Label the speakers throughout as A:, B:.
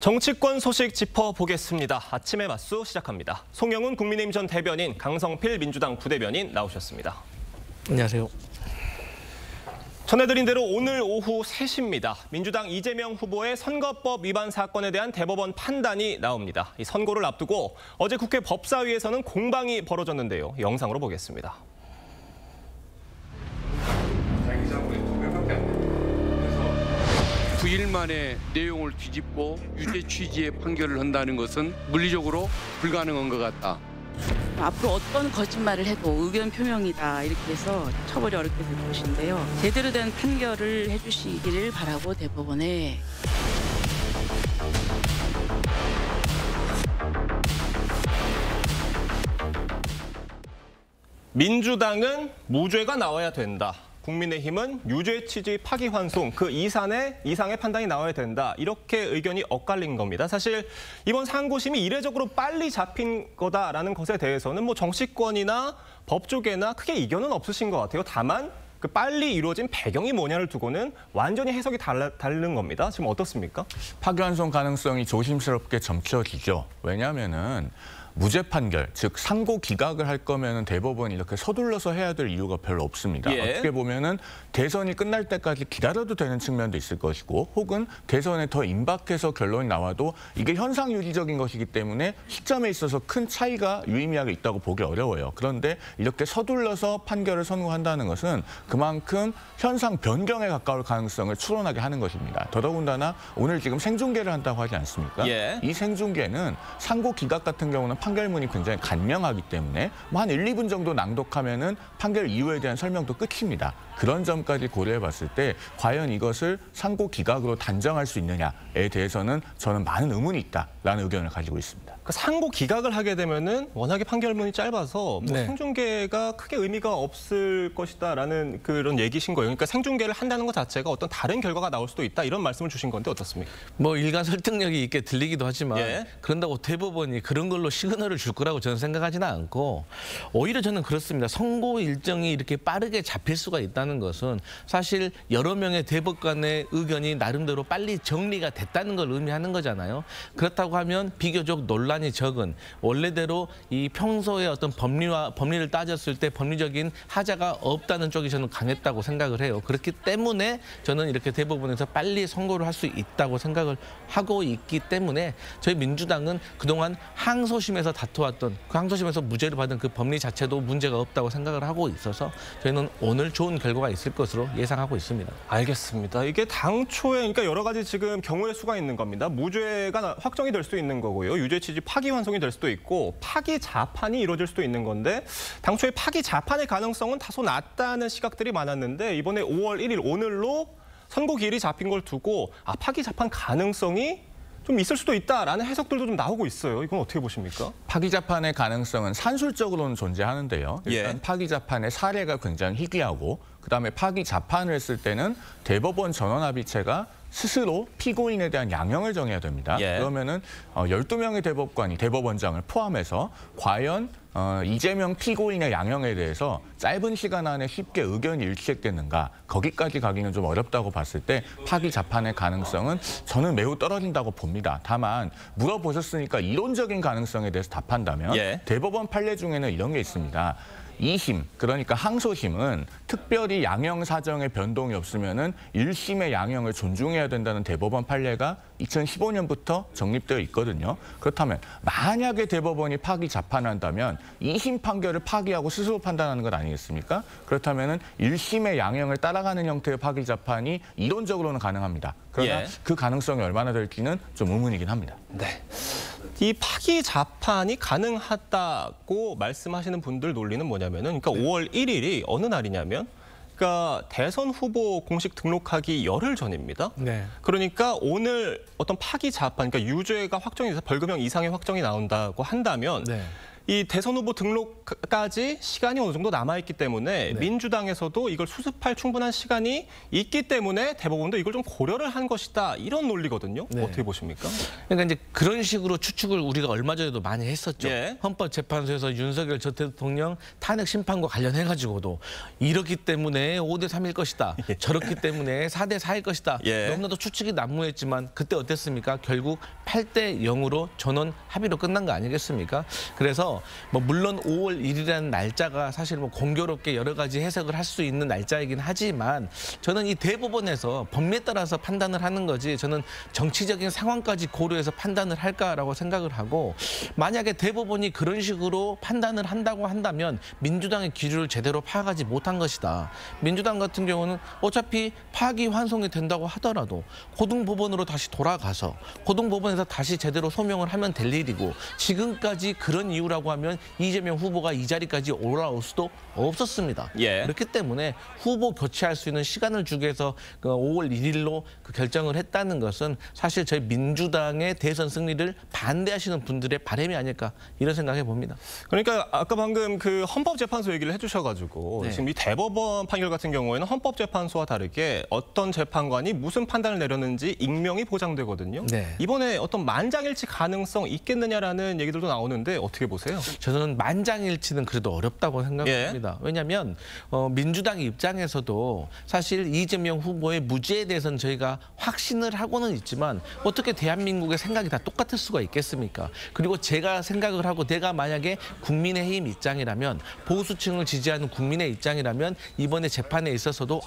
A: 정치권 소식 짚어보겠습니다. 아침의 맞수 시작합니다. 송영훈 국민의힘 전 대변인, 강성필 민주당 부대변인 나오셨습니다.
B: 안녕하세요.
A: 전해드린 대로 오늘 오후 3시입니다. 민주당 이재명 후보의 선거법 위반 사건에 대한 대법원 판단이 나옵니다. 이 선고를 앞두고 어제 국회 법사위에서는 공방이 벌어졌는데요. 영상으로 보겠습니다.
C: 9일 만에 내용을 뒤집고 유죄 취지의 판결을 한다는 것은 물리적으로 불가능한 것 같다.
D: 앞으로 어떤 거짓말을 해도 의견 표명이다 이렇게 해서 처벌이 어렵게 될 것인데요. 제대로 된 판결을 해주시기를 바라고 대법원에
A: 민주당은 무죄가 나와야 된다. 국민의힘은 유죄 취지 파기환송 그 이상의 판단이 나와야 된다. 이렇게 의견이 엇갈린 겁니다. 사실 이번 상고심이 이례적으로 빨리 잡힌 거다라는 것에 대해서는 뭐 정치권이나 법 쪽에나 크게 이견은 없으신 것 같아요. 다만 그 빨리 이루어진 배경이 뭐냐를 두고는 완전히 해석이 다른 겁니다. 지금 어떻습니까?
E: 파기환송 가능성이 조심스럽게 점쳐지죠. 왜냐하면은 무죄 판결, 즉 상고 기각을 할 거면은 대법원이 이렇게 서둘러서 해야 될 이유가 별로 없습니다.
A: 예.
E: 어떻게 보면은 대선이 끝날 때까지 기다려도 되는 측면도 있을 것이고, 혹은 대선에 더 임박해서 결론이 나와도 이게 현상 유지적인 것이기 때문에 시점에 있어서 큰 차이가 유의미하게 있다고 보기 어려워요. 그런데 이렇게 서둘러서 판결을 선고한다는 것은 그만큼 현상 변경에 가까울 가능성을 추론하게 하는 것입니다. 더더군다나 오늘 지금 생중계를 한다고 하지 않습니까?
A: 예.
E: 이 생중계는 상고 기각 같은 경우는 판결문이 굉장히 간명하기 때문에 뭐 한 1, 2분 정도 낭독하면은 판결 이유에 대한 설명도 끝입니다. 그런 점까지 고려해 봤을 때 과연 이것을 상고 기각으로 단정할 수 있느냐에 대해서는 저는 많은 의문이 있다라는 의견을 가지고 있습니다.
A: 그러니까 상고 기각을 하게 되면은 워낙에 판결문이 짧아서 뭐
B: 네.
A: 생중계가 크게 의미가 없을 것이다라는 그런 얘기신 거예요. 그러니까 생중계를 한다는 것 자체가 어떤 다른 결과가 나올 수도 있다 이런 말씀을 주신 건데 어떻습니까?
B: 뭐 일간 설득력이 있게 들리기도 하지만
A: 예.
B: 그런다고 대법원이 그런 걸로 시그널을 줄 거라고 저는 생각하지는 않고, 오히려 저는 그렇습니다. 선고 일정이 이렇게 빠르게 잡힐 수가 있다는 것은 사실 여러 명의 대법관의 의견이 나름대로 빨리 정리가 됐다는 걸 의미하는 거잖아요. 그렇다고 하면 비교적 논란이 적은, 원래대로 이 평소에 어떤 법리를 따졌을 때 법리적인 하자가 없다는 쪽이 저는 강했다고 생각을 해요. 그렇기 때문에 저는 이렇게 대법원에서 빨리 선고를 할 수 있다고 생각을 하고 있기 때문에 저희 민주당은 그동안 항소심에서 다투었던, 그 항소심에서 무죄를 받은 그 법리 자체도 문제가 없다고 생각을 하고 있어서 저희는 오늘 좋은 결과가 있을 것으로 예상하고 있습니다.
A: 알겠습니다. 이게 당초에 그러니까 여러 가지 지금 경우의 수가 있는 겁니다. 무죄가 확정이 될 수도 있는 거고요. 유죄 취지 파기환송이 될 수도 있고 파기 자판이 이루어질 수도 있는 건데 당초에 파기 자판의 가능성은 다소 낮다는 시각들이 많았는데 이번에 5월 1일 오늘로 선고 기일이 잡힌 걸 두고 파기 자판 가능성이 좀 있을 수도 있다라는 해석들도 좀 나오고 있어요. 이건 어떻게 보십니까?
E: 파기자판의 가능성은 산술적으로는 존재하는데요. 일단
A: 예.
E: 파기자판의 사례가 굉장히 희귀하고, 그다음에 파기자판을 했을 때는 대법원 전원합의체가 스스로 피고인에 대한 양형을 정해야 됩니다.
A: 예.
E: 그러면은 12명의 대법관이 대법원장을 포함해서 과연 이재명 피고인의 양형에 대해서 짧은 시간 안에 쉽게 의견이 일치했겠는가, 거기까지 가기는 좀 어렵다고 봤을 때 파기 자판의 가능성은 저는 매우 떨어진다고 봅니다. 다만 물어보셨으니까 이론적인 가능성에 대해서 답한다면
A: 예.
E: 대법원 판례 중에는 이런 게 있습니다. 2심, 그러니까 항소심은 특별히 양형 사정에 변동이 없으면은 1심의 양형을 존중해야 된다는 대법원 판례가 2015년부터 정립되어 있거든요. 그렇다면 만약에 대법원이 파기 자판한다면 2심 판결을 파기하고 스스로 판단하는 것 아니겠습니까? 그렇다면은 1심의 양형을 따라가는 형태의 파기 자판이 이론적으로는 가능합니다. 그러나
A: 예.
E: 그 가능성이 얼마나 될지는 좀 의문이긴 합니다.
A: 네. 이 파기 자판이 가능하다고 말씀하시는 분들 논리는 뭐냐면은 그러니까 5월 1일이 어느 날이냐면 그러니까 대선 후보 공식 등록하기 열흘 전입니다.
B: 네.
A: 그러니까 오늘 어떤 파기 자판, 그러니까 유죄가 확정이 돼서 벌금형 이상의 확정이 나온다고 한다면
B: 네.
A: 이 대선 후보 등록까지 시간이 어느 정도 남아있기 때문에 민주당에서도 이걸 수습할 충분한 시간이 있기 때문에 대법원도 이걸 좀 고려를 한 것이다. 이런 논리거든요. 어떻게 보십니까?
B: 그러니까 이제 그런 식으로 추측을 우리가 얼마 전에도 많이 했었죠. 헌법재판소에서 윤석열 전 대통령 탄핵 심판과 관련해가지고도 이렇기 때문에 5대 3일 것이다. 저렇기 때문에 4대 4일 것이다. 너무나도 추측이 난무했지만 그때 어땠습니까? 결국 8대 0으로 전원 합의로 끝난 거 아니겠습니까? 그래서 뭐 물론 5월 1일이라는 날짜가 사실 뭐 공교롭게 여러 가지 해석을 할 수 있는 날짜이긴 하지만 저는 이 대법원에서 법리에 따라서 판단을 하는 거지 저는 정치적인 상황까지 고려해서 판단을 할까라고 생각을 하고 만약에 대법원이 그런 식으로 판단을 한다고 한다면 민주당의 기류를 제대로 파악하지 못한 것이다. 민주당 같은 경우는 어차피 파기환송이 된다고 하더라도 고등법원으로 다시 돌아가서 고등법원에서 다시 제대로 소명을 하면 될 일이고 지금까지 그런 이유라고 하면 이재명 후보가 이 자리까지 올라올 수도 없었습니다. 그렇기 때문에 후보 교체할 수 있는 시간을 주기 위해서 5월 1일로 결정을 했다는 것은 사실 저희 민주당의 대선 승리를 반대하시는 분들의 바람이 아닐까 이런 생각해 봅니다.
A: 그러니까 아까 방금 그 헌법재판소 얘기를 해주셔가지고 지금 이 대법원 판결 같은 경우에는 헌법재판소와 다르게 어떤 재판관이 무슨 판단을 내렸는지 익명이 보장되거든요. 이번에 어떤 만장일치 가능성 있겠느냐라는 얘기들도 나오는데 어떻게 보세요?
B: 저는 만장일치는 그래도 어렵다고 생각합니다. 왜냐하면 민주당 입장에서도 사실 이재명 후보의 무죄에 대해서는 저희가 확신을 하고는 있지만 어떻게 대한민국의 생각이 다 똑같을 수가 있겠습니까? 그리고 제가 생각을 하고 내가 만약에 국민의힘 입장이라면 보수층을 지지하는 국민의 입장이라면 이번에 재판에 있어서도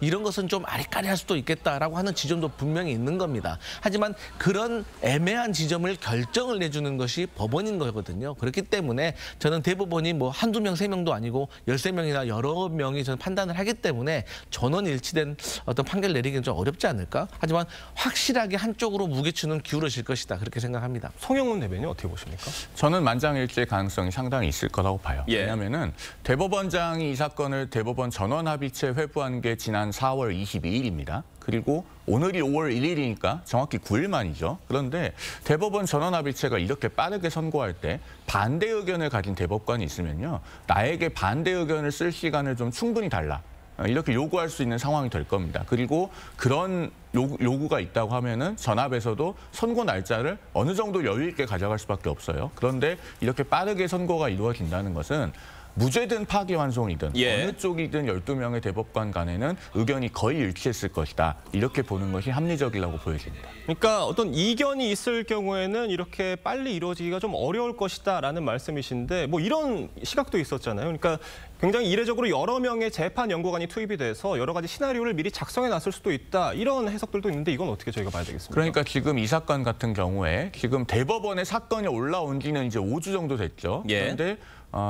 B: 이런 것은 좀 아리까리할 수도 있겠다라고 하는 지점도 분명히 있는 겁니다. 하지만 그런 애매한 지점을 결정을 내주는 것이 법원인 거거든요. 그렇기 때문에 저는 대법원이 뭐 한두 명, 세 명도 아니고 13명이나 여러 명이 저는 판단을 하기 때문에 전원 일치된 어떤 판결 내리기는 좀 어렵지 않을까? 하지만 확실하게 한쪽으로 무게추는 기울어질 것이다. 그렇게 생각합니다.
A: 송영문 대변인 어떻게 보십니까?
E: 저는 만장일치의 가능성이 상당히 있을 거라고 봐요. 왜냐하면은 대법원장이 이 사건을 대법원 전원합의체 회부한 게 지난 4월 22일입니다. 그리고 오늘이 5월 1일이니까 정확히 9일 만이죠. 그런데 대법원 전원합의체가 이렇게 빠르게 선고할 때 반대 의견을 가진 대법관이 있으면요. 나에게 반대 의견을 쓸 시간을 좀 충분히 달라. 이렇게 요구할 수 있는 상황이 될 겁니다. 그리고 그런 요구가 있다고 하면은 전합에서도 선고 날짜를 어느 정도 여유 있게 가져갈 수밖에 없어요. 그런데 이렇게 빠르게 선고가 이루어진다는 것은 무죄든 파기환송이든 어느 쪽이든 12명의 대법관 간에는 의견이 거의 일치했을 것이다. 이렇게 보는 것이 합리적이라고 보여집니다.
A: 그러니까 어떤 이견이 있을 경우에는 이렇게 빨리 이루어지기가 좀 어려울 것이다라는 말씀이신데 뭐 이런 시각도 있었잖아요. 그러니까 굉장히 이례적으로 여러 명의 재판 연구관이 투입이 돼서 여러 가지 시나리오를 미리 작성해 놨을 수도 있다. 이런 해석들도 있는데 이건 어떻게 저희가 봐야 되겠습니까?
E: 그러니까 지금 이 사건 같은 경우에 지금 대법원에 사건이 올라온 지는 이제 5주 정도 됐죠. 그런데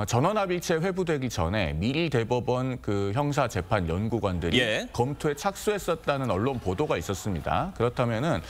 E: 전원합의체 회부되기 전에 미리 대법원 그 형사재판 연구관들이 검토에 착수했었다는 언론 보도가 있었습니다. 그렇다면은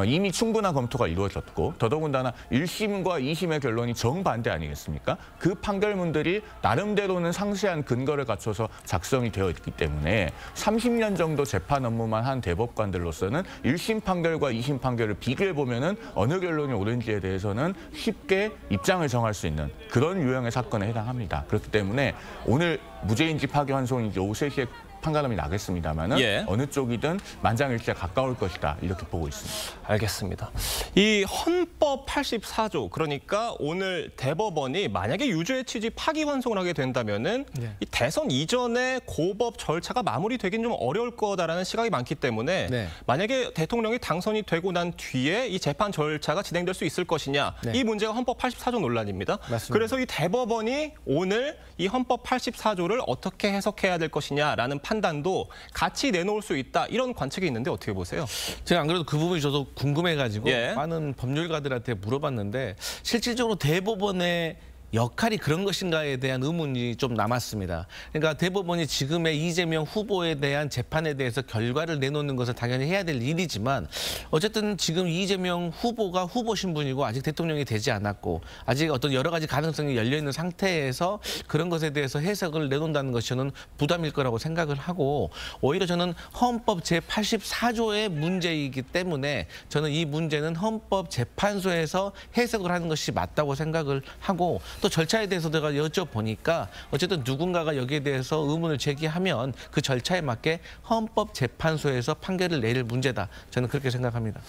E: 이미 충분한 검토가 이루어졌고 더더군다나 1심과 2심의 결론이 정반대 아니겠습니까? 그 판결문들이 나름대로는 상세한 근거를 갖춰서 작성이 되어 있기 때문에 30년 정도 재판 업무만 한 대법관들로서는 1심 판결과 2심 판결을 비교해 보면은 어느 결론이 옳은지에 대해서는 쉽게 입장을 정할 수 있는 그런 유형의 사건에 해당합니다. 그렇기 때문에 오늘 무죄인지 파기환송인지 오후 3시에 판가름이 나겠습니다만은 어느 쪽이든 만장일치에 가까울 것이다 이렇게 보고 있습니다.
A: 알겠습니다. 이 헌법 84조 그러니까 오늘 대법원이 만약에 유죄 취지 파기환송을 하게 된다면은 이 대선 이전에 고법 절차가 마무리되긴 좀 어려울 거다라는 시각이 많기 때문에 만약에 대통령이 당선이 되고 난 뒤에 이 재판 절차가 진행될 수 있을 것이냐 이 문제가 헌법 84조 논란입니다. 그래서 이 대법원이 오늘 이 헌법 84조를 어떻게 해석해야 될 것이냐라는 판단도 같이 내놓을 수 있다. 이런 관측이 있는데 어떻게 보세요?
B: 제가 안 그래도 그 부분이 저도 궁금해가지고 많은 법률가들한테 물어봤는데 실질적으로 대법원의 역할이 그런 것인가에 대한 의문이 좀 남았습니다. 그러니까 대법원이 지금의 이재명 후보에 대한 재판에 대해서 결과를 내놓는 것은 당연히 해야 될 일이지만 어쨌든 지금 이재명 후보가 후보 신분이고 아직 대통령이 되지 않았고 아직 어떤 여러 가지 가능성이 열려있는 상태에서 그런 것에 대해서 해석을 내놓는다는 것이 저는 부담일 거라고 생각을 하고 오히려 저는 헌법 제84조의 문제이기 때문에 저는 이 문제는 헌법재판소에서 해석을 하는 것이 맞다고 생각을 하고 또 또 절차에 대해서 제가 여쭤보니까 어쨌든 누군가가 여기에 대해서 의문을 제기하면 그 절차에 맞게 헌법재판소에서 판결을 내릴 문제다. 저는 그렇게 생각합니다.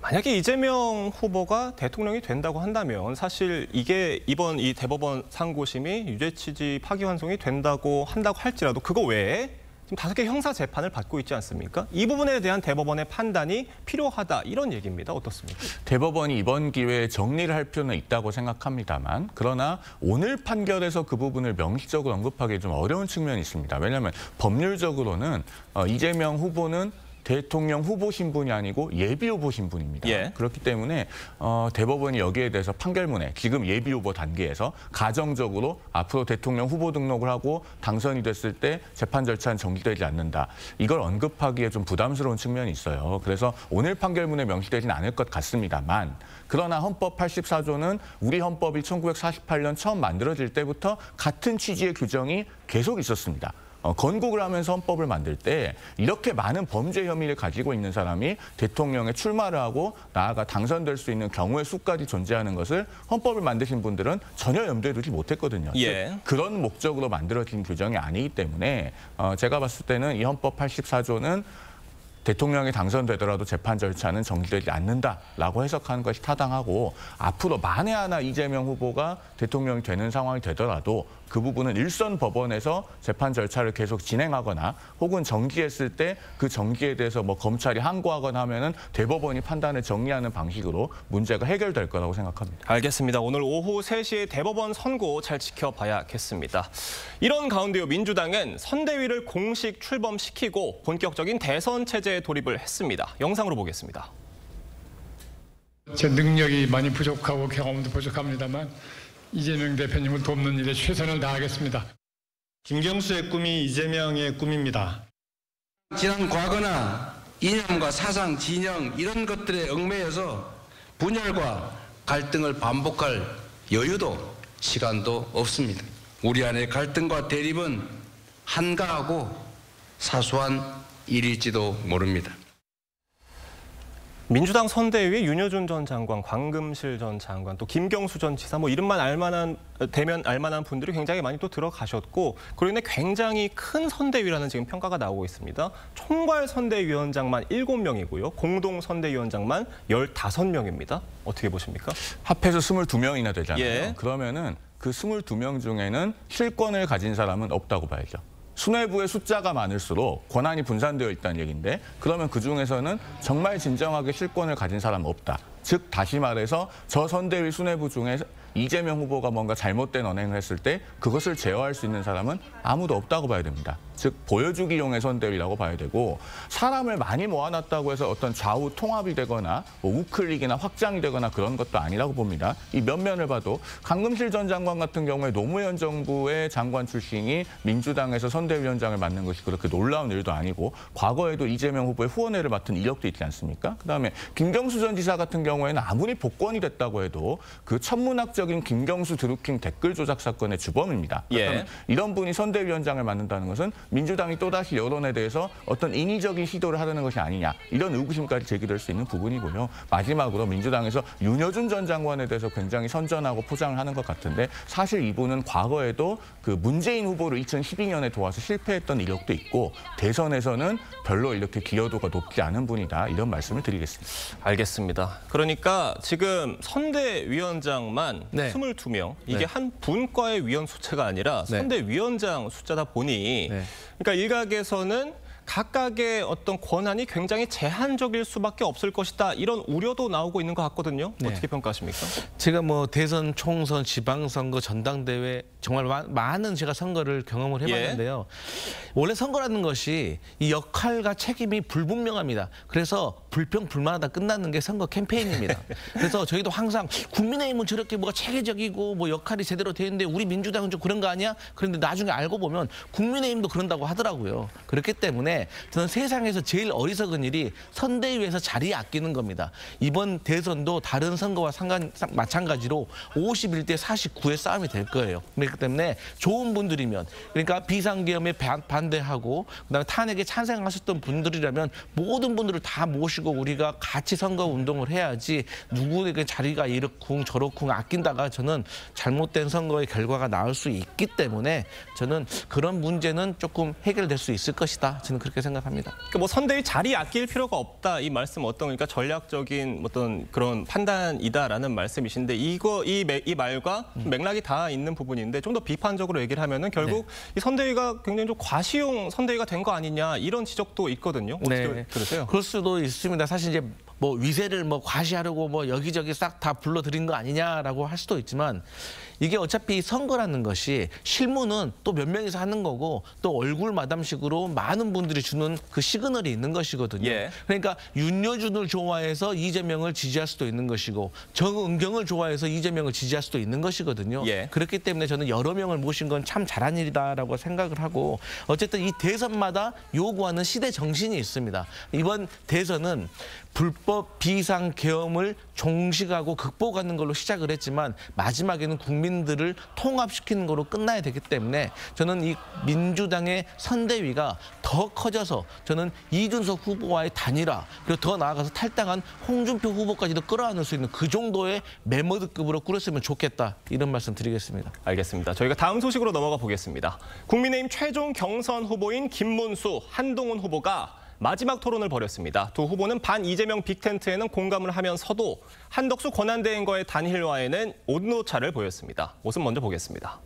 A: 만약에 이재명 후보가 대통령이 된다고 한다면 사실 이게 이번 이 대법원 상고심이 유죄 취지 파기환송이 된다고 한다고 할지라도 그거 외에 지금 5개 형사 재판을 받고 있지 않습니까? 이 부분에 대한 대법원의 판단이 필요하다 이런 얘기입니다. 어떻습니까?
E: 대법원이 이번 기회에 정리를 할 필요는 있다고 생각합니다만 그러나 오늘 판결에서 그 부분을 명시적으로 언급하기 좀 어려운 측면이 있습니다. 왜냐하면 법률적으로는 이재명 후보는 대통령 후보 신분이 아니고 예비 후보 신분입니다.
A: 예.
E: 그렇기 때문에 대법원이 여기에 대해서 판결문에 지금 예비 후보 단계에서 가정적으로 앞으로 대통령 후보 등록을 하고 당선이 됐을 때 재판 절차는 정지되지 않는다. 이걸 언급하기에 좀 부담스러운 측면이 있어요. 그래서 오늘 판결문에 명시되지는 않을 것 같습니다만 그러나 헌법 84조는 우리 헌법이 1948년 처음 만들어질 때부터 같은 취지의 규정이 계속 있었습니다. 건국을 하면서 헌법을 만들 때 이렇게 많은 범죄 혐의를 가지고 있는 사람이 대통령에 출마를 하고 나아가 당선될 수 있는 경우의 수까지 존재하는 것을 헌법을 만드신 분들은 전혀 염두에 두지 못했거든요.
A: 예.
E: 즉, 그런 목적으로 만들어진 규정이 아니기 때문에 제가 봤을 때는 이 헌법 84조는 대통령이 당선되더라도 재판 절차는 정지되지 않는다라고 해석하는 것이 타당하고 앞으로 만에 하나 이재명 후보가 대통령이 되는 상황이 되더라도 그 부분은 일선 법원에서 재판 절차를 계속 진행하거나 혹은 정지했을 때 그 정지에 대해서 뭐 검찰이 항고하거나 하면은 대법원이 판단을 정리하는 방식으로 문제가 해결될 거라고 생각합니다.
A: 알겠습니다. 오늘 오후 3시에 대법원 선고 잘 지켜봐야겠습니다. 이런 가운데요. 민주당은 선대위를 공식 출범시키고 본격적인 대선 체제에 돌입을 했습니다. 영상으로 보겠습니다.
F: 제 능력이 많이 부족하고 경험도 부족합니다만 이재명 대표님을 돕는 일에 최선을 다하겠습니다.
G: 김경수의 꿈이 이재명의 꿈입니다.
H: 지난 과거나 이념과 사상, 진영 이런 것들에 얽매여서 분열과 갈등을 반복할 여유도 시간도 없습니다. 우리 안의 갈등과 대립은 한가하고 사소한 일일지도 모릅니다.
A: 민주당 선대위에 윤여준 전 장관, 광금실 전 장관, 또 김경수 전 지사 뭐 이름만 대면 알만한 분들이 굉장히 많이 또 들어가셨고 그로 인해 굉장히 큰 선대위라는 지금 평가가 나오고 있습니다. 총괄 선대위원장만 7명이고요. 공동 선대위원장만 15명입니다. 어떻게 보십니까?
E: 합해서 22명이나 되잖아요.
A: 예.
E: 그러면은 그 22명 중에는 실권을 가진 사람은 없다고 봐야죠. 수뇌부의 숫자가 많을수록 권한이 분산되어 있다는 얘기인데 그러면 그중에서는 정말 진정하게 실권을 가진 사람은 없다. 즉 다시 말해서 저 선대위 수뇌부 중에 이재명 후보가 뭔가 잘못된 언행을 했을 때 그것을 제어할 수 있는 사람은 아무도 없다고 봐야 됩니다. 즉 보여주기용의 선대위라고 봐야 되고 사람을 많이 모아놨다고 해서 어떤 좌우 통합이 되거나 뭐 우클릭이나 확장이 되거나 그런 것도 아니라고 봅니다. 이 면면을 봐도 강금실 전 장관 같은 경우에 노무현 정부의 장관 출신이 민주당에서 선대위원장을 맡는 것이 그렇게 놀라운 일도 아니고 과거에도 이재명 후보의 후원회를 맡은 이력도 있지 않습니까? 그다음에 김경수 전 지사 같은 경우에는 아무리 복권이 됐다고 해도 그 천문학적인 김경수 드루킹 댓글 조작 사건의 주범입니다.
A: 예.
E: 이런 분이 선대위원장을 맡는다는 것은 민주당이 또다시 여론에 대해서 어떤 인위적인 시도를 하려는 것이 아니냐 이런 의구심까지 제기될 수 있는 부분이고요. 마지막으로 민주당에서 윤여준 전 장관에 대해서 굉장히 선전하고 포장을 하는 것 같은데 사실 이분은 과거에도 그 문재인 후보를 2012년에 도와서 실패했던 이력도 있고 대선에서는 별로 이렇게 기여도가 높지 않은 분이다 이런 말씀을 드리겠습니다.
A: 알겠습니다. 그러니까 지금 선대위원장만
B: 네.
A: 22명, 이게
B: 네.
A: 한 분과의 위원 숫자가 아니라
B: 네.
A: 선대위원장 숫자다 보니
B: 네.
A: 그러니까 일각에서는 각각의 어떤 권한이 굉장히 제한적일 수밖에 없을 것이다. 이런 우려도 나오고 있는 것 같거든요.
B: 네.
A: 어떻게 평가하십니까?
B: 제가 뭐 대선, 총선, 지방선거, 전당대회 정말 많은 제가 선거를 경험을 해봤는데요. 원래 선거라는 것이 이 역할과 책임이 불분명합니다. 그래서 불평불만하다 끝나는 게 선거 캠페인입니다. 그래서 저희도 항상 국민의힘은 저렇게 뭐가 체계적이고 뭐 역할이 제대로 되어 있는데 우리 민주당은 좀 그런 거 아니야? 그런데 나중에 알고 보면 국민의힘도 그런다고 하더라고요. 그렇기 때문에 때문에 저는 세상에서 제일 어리석은 일이 선대위에서 자리 아끼는 겁니다. 이번 대선도 다른 선거와 마찬가지로 51대 49의 싸움이 될 거예요. 그렇기 때문에 좋은 분들이면, 그러니까 비상계엄에 반대하고 그다음에 탄핵에 찬성하셨던 분들이라면 모든 분들을 다 모시고 우리가 같이 선거운동을 해야지 누구에게 자리가 이렇쿵 저렇쿵 아낀다가 저는 잘못된 선거의 결과가 나올 수 있기 때문에 저는 그런 문제는 조금 해결될 수 있을 것이다. 저는 그렇게 생각합니다.
A: 그러니까 뭐 선대위 자리 아낄 필요가 없다. 이 말씀 어떤 그러니까 전략적인 어떤 그런 판단이다라는 말씀이신데 이 말과 맥락이 다 있는 부분인데 좀 더 비판적으로 얘기를 하면은 결국 이 선대위가 굉장히 좀 과시용 선대위가 된 거 아니냐 이런 지적도 있거든요. 어떻게 들으세요?
B: 그럴 수도 있습니다. 사실 이제 뭐 위세를 뭐 과시하려고 뭐 여기저기 싹 다 불러들인 거 아니냐라고 할 수도 있지만 이게 어차피 선거라는 것이 실무는 또 몇 명이서 하는 거고 또 얼굴 마담식으로 많은 분들이 주는 그 시그널이 있는 것이거든요.
A: 예.
B: 그러니까 윤여준을 좋아해서 이재명을 지지할 수도 있는 것이고 정은경을 좋아해서 이재명을 지지할 수도 있는 것이거든요.
A: 예.
B: 그렇기 때문에 저는 여러 명을 모신 건 참 잘한 일이다라고 생각을 하고 어쨌든 이 대선마다 요구하는 시대 정신이 있습니다. 이번 대선은 불법 비상 계엄을 종식하고 극복하는 걸로 시작을 했지만 마지막에는 국민들을 통합시키는 걸로 끝나야 되기 때문에 저는 이 민주당의 선대위가 더 커져서 저는 이준석 후보와의 단일화 그리고 더 나아가서 탈당한 홍준표 후보까지도 끌어안을 수 있는 그 정도의 메머드급으로 꾸렸으면 좋겠다 이런 말씀 드리겠습니다.
A: 알겠습니다. 저희가 다음 소식으로 넘어가 보겠습니다. 국민의힘 최종 경선 후보인 김문수, 한동훈 후보가 마지막 토론을 벌였습니다. 두 후보는 반 이재명 빅텐트에는 공감을 하면서도 한덕수 권한대행과의 단일화에는 온도차를 보였습니다. 모습 먼저 보겠습니다.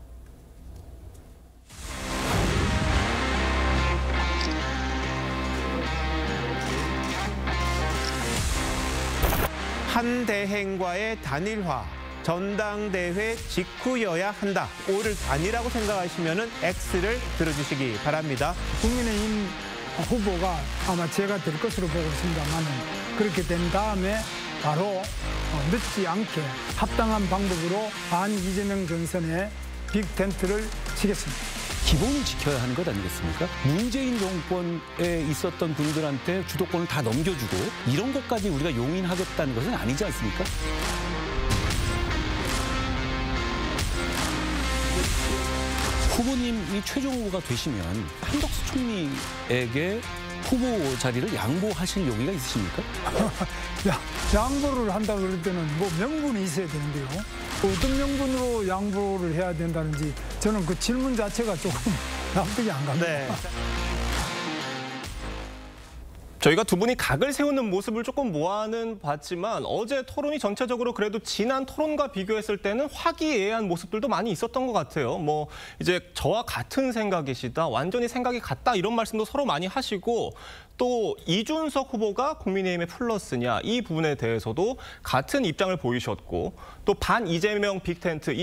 I: 한 대행과의 단일화, 전당대회 직후여야 한다. O를 아니라고 생각하시면 X를 들어주시기 바랍니다.
J: 국민의힘 후보가 아마 제가 될 것으로 보고 있습니다만 그렇게 된 다음에 바로 늦지 않게 합당한 방법으로 반 이재명 전선에 빅텐트를 치겠습니다.
K: 기본을 지켜야 하는 것 아니겠습니까? 문재인 정권에 있었던 분들한테 주도권을 다 넘겨주고 이런 것까지 우리가 용인하겠다는 것은 아니지 않습니까? 후보님이 최종 후보가 되시면 한덕수 총리에게 후보 자리를 양보하실 용의가 있으십니까?
J: 양보를 한다고 그럴 때는 뭐 명분이 있어야 되는데요. 어떤 명분으로 양보를 해야 된다는지 저는 그 질문 자체가 조금 납득이 안 갑니다. 네.
A: 저희가 두 분이 각을 세우는 모습을 조금 모아는 봤지만 어제 토론이 전체적으로 그래도 지난 토론과 비교했을 때는 화기애애한 모습들도 많이 있었던 것 같아요. 뭐 이제 저와 같은 생각이시다, 완전히 생각이 같다 이런 말씀도 서로 많이 하시고 또 이준석 후보가 국민의힘의 플러스냐 이 부분에 대해서도 같은 입장을 보이셨고 또 반 이재명 빅텐트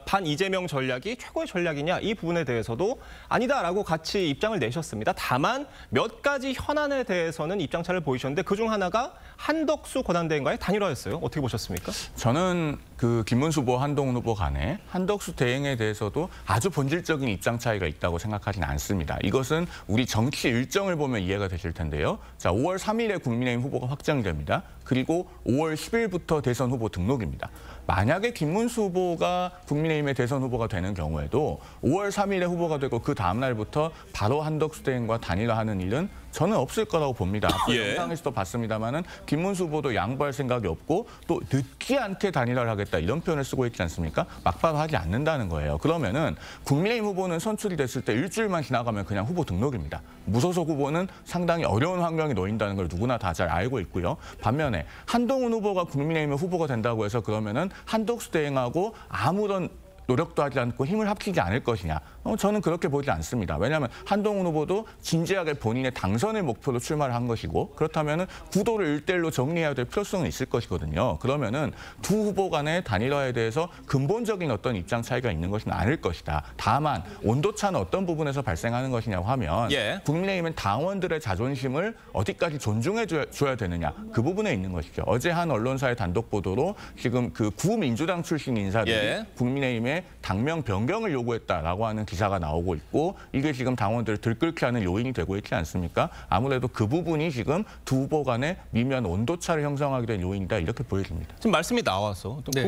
A: 반 이재명 전략이 최고의 전략이냐 이 부분에 대해서도 아니다라고 같이 입장을 내셨습니다. 다만 몇 가지 현안에 대해서는 입장차를 보이셨는데 그중 하나가 한덕수 권한대행과의 단일화였어요. 어떻게 보셨습니까?
E: 저는 그 김문수 후보, 한동훈 후보 간에 한덕수 대행에 대해서도 아주 본질적인 입장 차이가 있다고 생각하지는 않습니다. 이것은 우리 정치 일정을 보면 이해가 되실 텐데요. 자, 5월 3일에 국민의힘 후보가 확정됩니다. 그리고 5월 10일부터 대선 후보 등록입니다. 만약에 김문수 후보가 국민의힘의 대선 후보가 되는 경우에도 5월 3일에 후보가 되고 그 다음 날부터 바로 한덕수 대행과 단일화하는 일은 저는 없을 거라고 봅니다. 영상에서도 봤습니다마는 김문수 후보도 양보할 생각이 없고 또 늦지 않게 단일화를 하겠다 이런 표현을 쓰고 있지 않습니까? 막바로 하지 않는다는 거예요. 그러면은 국민의힘 후보는 선출이 됐을 때 일주일만 지나가면 그냥 후보 등록입니다. 무소속 후보는 상당히 어려운 환경에 놓인다는 걸 누구나 다 잘 알고 있고요. 반면에 한동훈 후보가 국민의힘의 후보가 된다고 해서 그러면은 한덕수 대행하고 아무런 노력도 하지 않고 힘을 합치지 않을 것이냐. 저는 그렇게 보지 않습니다. 왜냐하면 한동훈 후보도 진지하게 본인의 당선을 목표로 출마를 한 것이고 그렇다면 구도를 1대1로 정리해야 될 필요성은 있을 것이거든요. 그러면은 두 후보 간의 단일화에 대해서 근본적인 어떤 입장 차이가 있는 것은 아닐 것이다. 다만 온도차는 어떤 부분에서 발생하는 것이냐고 하면 국민의힘은 당원들의 자존심을 어디까지 존중해 줘야 되느냐. 그 부분에 있는 것이죠. 어제 한 언론사의 단독 보도로 지금 그 구민주당 출신 인사들이 국민의힘에 때문에 당명 변경을 요구했다라고 하는 기사가 나오고 있고 이게 지금 당원들을 들끓게 하는 요인이 되고 있지 않습니까? 아무래도 그 부분이 지금 두 후보 간의 미묘한 온도차를 형성하게 된 요인이다 이렇게 보여집니다.
A: 지금 말씀이 나와서 또
B: 네.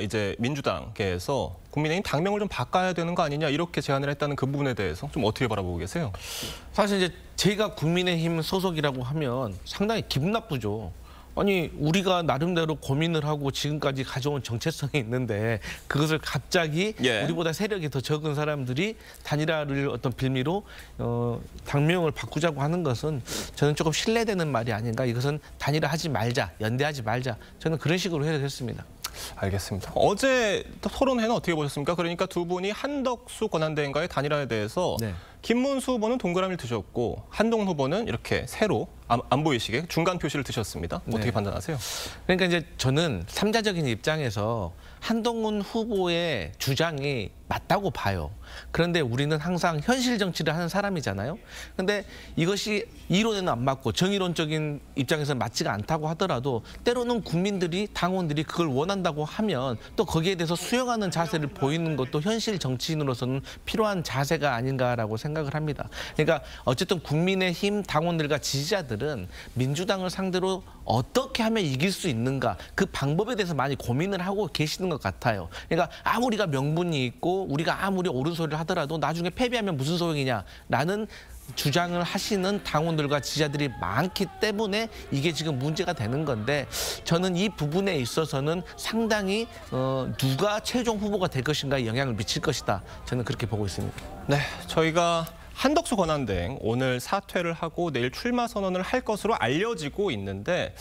A: 이제 민주당께서 국민의힘 당명을 좀 바꿔야 되는 거 아니냐 이렇게 제안을 했다는 그 부분에 대해서 좀 어떻게 바라보고 계세요?
B: 사실 이제 제가 국민의힘 소속이라고 하면 상당히 기분 나쁘죠. 아니 우리가 나름대로 고민을 하고 지금까지 가져온 정체성이 있는데 그것을 갑자기
A: 예.
B: 우리보다 세력이 더 적은 사람들이 단일화를 어떤 빌미로 당명을 바꾸자고 하는 것은 저는 조금 신뢰되는 말이 아닌가. 이것은 단일화하지 말자, 연대하지 말자. 저는 그런 식으로 해석했습니다.
A: 알겠습니다. 어제 토론회는 어떻게 보셨습니까? 그러니까 두 분이 한덕수 권한대행과의 단일화에 대해서
B: 네.
A: 김문수 후보는 동그라미를 드셨고 한동훈 후보는 이렇게 세로 안 보이시게 중간 표시를 드셨습니다. 어떻게
B: 네.
A: 판단하세요?
B: 그러니까 이제 저는 삼자적인 입장에서 한동훈 후보의 주장이 맞다고 봐요. 그런데 우리는 항상 현실 정치를 하는 사람이잖아요. 그런데 이것이 이론에는 안 맞고 정의론적인 입장에서는 맞지가 않다고 하더라도 때로는 국민들이 당원들이 그걸 원한다고 하면 또 거기에 대해서 수용하는 자세를 보이는 것도 현실 정치인으로서는 필요한 자세가 아닌가라고 생각을 합니다. 그러니까 어쨌든 국민의힘 당원들과 지지자들은 민주당을 상대로 어떻게 하면 이길 수 있는가 그 방법에 대해서 많이 고민을 하고 계시는 것 같아요. 그러니까 아무리가 명분이 있고 우리가 아무리 옳은 소리를 하더라도 나중에 패배하면 무슨 소용이냐라는 주장을 하시는 당원들과 지지자들이 많기 때문에 이게 지금 문제가 되는 건데 저는 이 부분에 있어서는 상당히 누가 최종 후보가 될 것인가에 영향을 미칠 것이다. 저는 그렇게 보고 있습니다.
A: 네, 저희가 한덕수 권한대행 오늘 사퇴를 하고 내일 출마 선언을 할 것으로 알려지고 있는데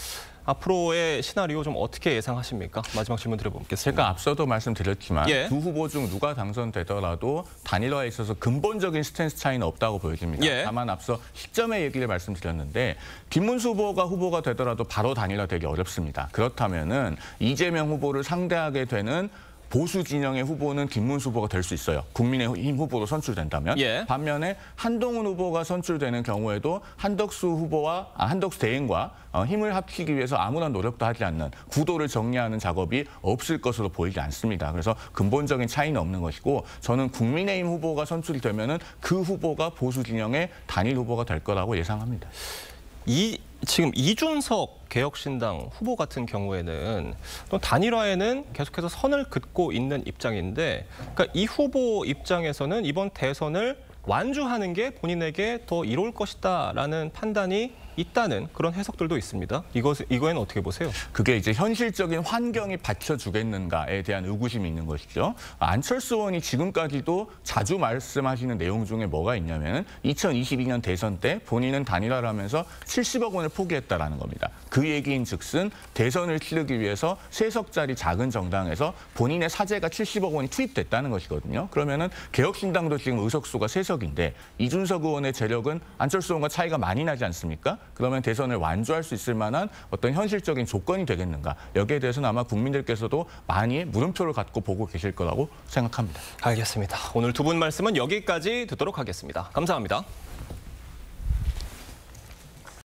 A: 앞으로의 시나리오 좀 어떻게 예상하십니까? 마지막 질문 드려보겠습니다.
E: 제가 앞서도 말씀드렸지만
A: 예.
E: 두 후보 중 누가 당선되더라도 단일화에 있어서 근본적인 스탠스 차이는 없다고 보여집니다.
A: 예.
E: 다만 앞서 시점의 얘기를 말씀드렸는데 김문수 후보가 되더라도 바로 단일화되기 어렵습니다. 그렇다면은 이재명 후보를 상대하게 되는 보수 진영의 후보는 김문수 후보가 될 수 있어요. 국민의힘 후보로 선출된다면.
A: 예.
E: 반면에 한동훈 후보가 선출되는 경우에도 한덕수 대행과 힘을 합치기 위해서 아무런 노력도 하지 않는 구도를 정리하는 작업이 없을 것으로 보이지 않습니다. 그래서 근본적인 차이는 없는 것이고 저는 국민의힘 후보가 선출이 되면은 그 후보가 보수 진영의 단일 후보가 될 거라고 예상합니다.
A: 지금 이준석 개혁신당 후보 같은 경우에는 또 단일화에는 계속해서 선을 긋고 있는 입장인데 그러니까 이 후보 입장에서는 이번 대선을 완주하는 게 본인에게 더 이로울 것이다라는 판단이 있다는 그런 해석들도 있습니다. 이거에는 어떻게 보세요?
E: 그게 이제 현실적인 환경이 받쳐주겠는가에 대한 의구심이 있는 것이죠. 안철수 의원이 지금까지도 자주 말씀하시는 내용 중에 뭐가 있냐면 2022년 대선 때 본인은 단일화를 하면서 70억 원을 포기했다라는 겁니다. 그 얘기인 즉슨 대선을 치르기 위해서 3석짜리 작은 정당에서 본인의 사재가 70억 원이 투입됐다는 것이거든요. 그러면은 개혁신당도 지금 의석수가 3석인데 이준석 의원의 재력은 안철수 의원과 차이가 많이 나지 않습니까? 그러면 대선을 완주할 수 있을 만한 어떤 현실적인 조건이 되겠는가. 여기에 대해서는 아마 국민들께서도 많이 물음표를 갖고 보고 계실 거라고 생각합니다.
A: 알겠습니다. 오늘 두 분 말씀은 여기까지 듣도록 하겠습니다. 감사합니다.